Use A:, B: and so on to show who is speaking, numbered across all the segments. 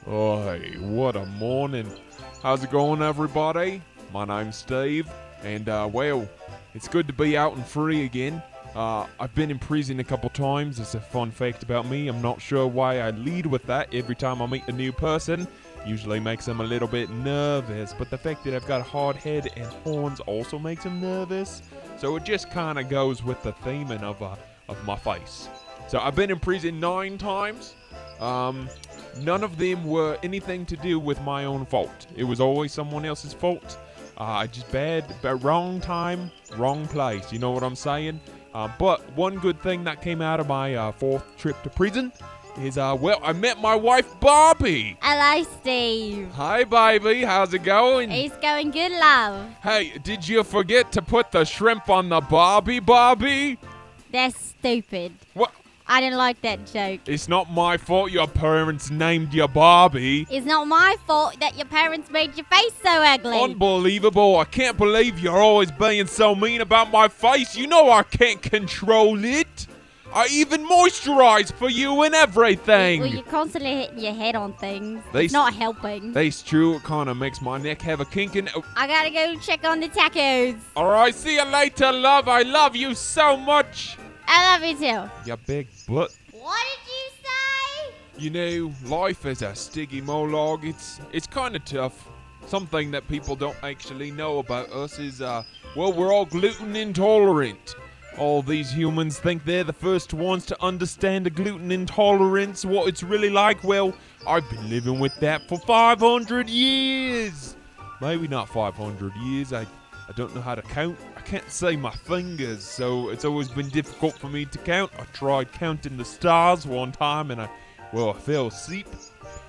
A: Oh, hey, what a morning. How's it going, everybody? My name's Steve, and, well, it's good to be out and free again. I've been in prison a couple times. It's a fun fact about me. I'm not sure why I lead with that every time I meet a new person. Usually makes them a little bit nervous, but the fact that I've got a hard head and horns also makes them nervous. So it just kind of goes with the theming of my face. So I've been in prison 9 times. None of them were anything to do with my own fault. It was always someone else's fault. Just wrong time, wrong place. You know what I'm saying? But one good thing that came out of my 4th trip to prison is, I met my wife, Barbie.
B: Hello, Steve.
A: Hi, baby. How's it going?
B: It's going good, love.
A: Hey, did you forget to put the shrimp on the Barbie?
B: That's stupid.
A: What?
B: I didn't like that joke.
A: It's not my fault your parents named you Barbie.
B: It's not my fault that your parents made your face so ugly.
A: Unbelievable. I can't believe you're always being so mean about my face. You know I can't control it. I even moisturize for you and everything.
B: Well, you're constantly hitting your head on things.
A: They
B: It's not helping.
A: That's true. It kind of makes my neck have a kink in it.
B: I gotta go check on the tacos.
A: All right, see you later, love. I love you so much.
B: I love you too.
A: You big butt.
B: What did you say?
A: You know, life as a Stygimoloch, it's kind of tough. Something that people don't actually know about us is, we're all gluten intolerant. All these humans think they're the first ones to understand the gluten intolerance, what it's really like. Well, I've been living with that for 500 years. Maybe not 500 years. I don't know how to count. I can't say my fingers, so it's always been difficult for me to count. I tried counting the stars one time, and I fell asleep,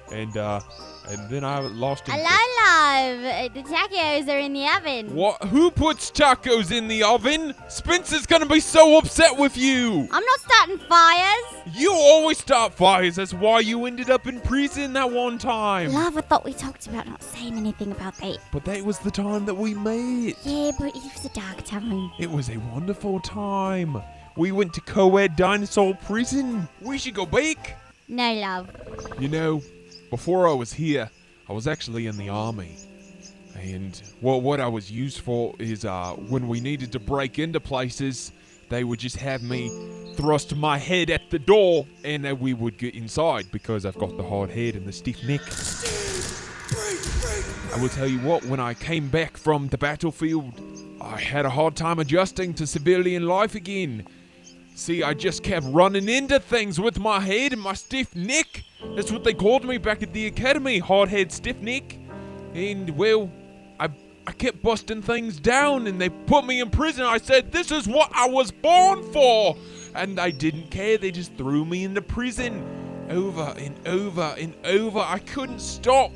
A: and then I lost interest.
B: Hello, love. The tacos are in the oven.
A: What? Who puts tacos in the oven? Spencer's gonna be so upset with you.
B: I'm not starting fires.
A: You always start fires. That's why you ended up in prison that one time.
B: Love, I thought we talked about not saying anything about that.
A: But that was the time that we met.
B: Yeah, but it was a dark time.
A: It was a wonderful time. We went to co-ed dinosaur prison. We should go back.
B: No, love.
A: You know, before I was here, I was actually in the army. And what I was used for is when we needed to break into places, they would just have me thrust my head at the door, and we would get inside because I've got the hard head and the stiff neck. I will tell you what, when I came back from the battlefield, I had a hard time adjusting to civilian life again. See, I just kept running into things with my head and my stiff neck. That's what they called me back at the academy, hard head, stiff neck. And, well, I kept busting things down, and they put me in prison. I said, this is what I was born for. And they didn't care. They just threw me into prison over and over and over. I couldn't stop.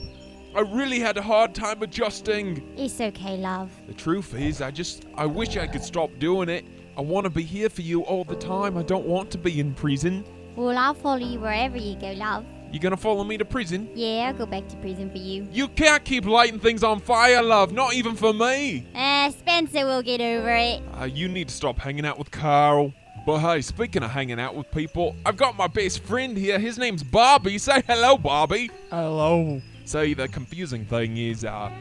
A: I really had a hard time adjusting.
B: It's okay, love.
A: The truth is, I wish I could stop doing it. I want to be here for you all the time. I don't want to be in prison.
B: Well, I'll follow you wherever you go, love.
A: You gonna follow me to prison?
B: Yeah, I'll go back to prison for you.
A: You can't keep lighting things on fire, love. Not even for me.
B: Spencer will get over it.
A: You need to stop hanging out with Carl. But hey, speaking of hanging out with people, I've got my best friend here. His name's Barbie. Say hello, Barbie.
C: Hello.
A: See, the confusing thing is, I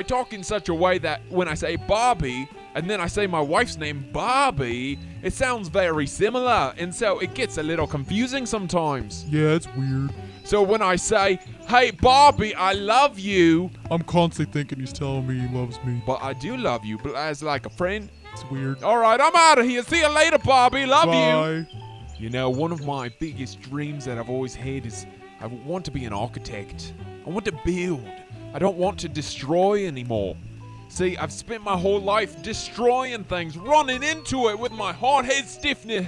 A: talk in such a way that when I say Barbie, and then I say my wife's name, Barbie, it sounds very similar, and so it gets a little confusing sometimes.
C: Yeah, it's weird.
A: So when I say, hey, Barbie, I love you,
C: I'm constantly thinking he's telling me he loves me.
A: but I do love you, but as like a friend.
C: It's weird.
A: All right, I'm out of here. See you later, Barbie. Love you.
C: Bye.
A: You know, one of my biggest dreams that I've always had is I want to be an architect. I want to build. I don't want to destroy anymore. See, I've spent my whole life destroying things, running into it with my hard head stiffness.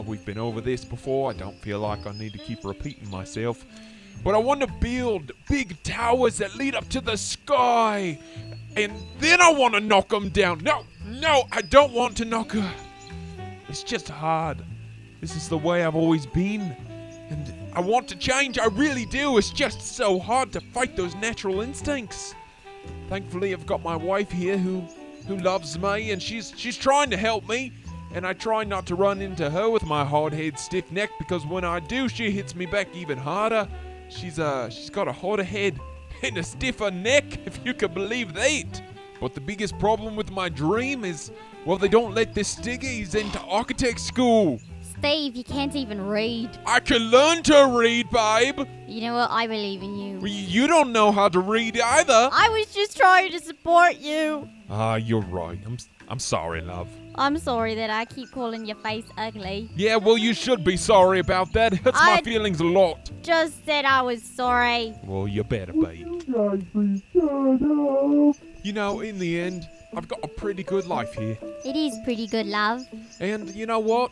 A: We've been over this before. I don't feel like I need to keep repeating myself. But I want to build big towers that lead up to the sky. And then I want to knock them down. No, I don't want to knock her. It's just hard. This is the way I've always been. And I want to change. I really do. It's just so hard to fight those natural instincts. Thankfully, I've got my wife here who loves me, and she's trying to help me. And I try not to run into her with my hard head, stiff neck, because when I do, she hits me back even harder. she's got a harder head and a stiffer neck, if you can believe that. But the biggest problem with my dream is, well, they don't let the Stiggies into architect school.
B: Steve, you can't even read.
A: I can learn to read, babe.
B: You know what? I believe in you.
A: Well, you don't know how to read either.
B: I was just trying to support you.
A: You're right. I'm sorry, love.
B: I'm sorry that I keep calling your face ugly.
A: Yeah, well, you should be sorry about that. It hurts my feelings a lot.
B: Just said I was sorry.
A: Well, you better be.
C: You guys please shut up.
A: You know, in the end, I've got a pretty good life here.
B: It is pretty good, love.
A: And you know what?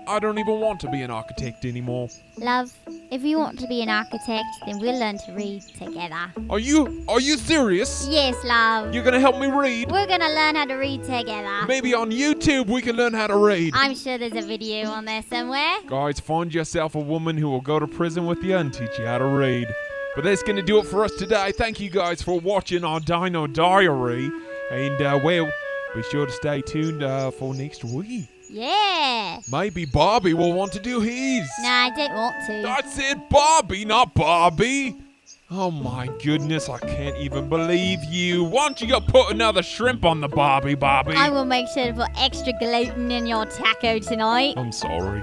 A: I don't even want to be an architect anymore.
B: Love, if you want to be an architect, then we'll learn to read together.
A: Are you serious?
B: Yes, love.
A: You're gonna help me read?
B: We're gonna learn how to read together.
A: Maybe on YouTube we can learn how to read.
B: I'm sure there's a video on there somewhere.
A: Guys, find yourself a woman who will go to prison with you and teach you how to read. But that's gonna do it for us today. Thank you guys for watching our Dino Diary. And, well, be sure to stay tuned for next week.
B: Yeah.
A: Maybe Bobby will want to do his.
B: Nah, I don't want to.
A: I said Bobby, not Bobby. Oh my goodness, I can't even believe you. Why don't you go put another shrimp on the Bobby?
B: I will make sure to put extra gluten in your taco tonight.
A: I'm sorry.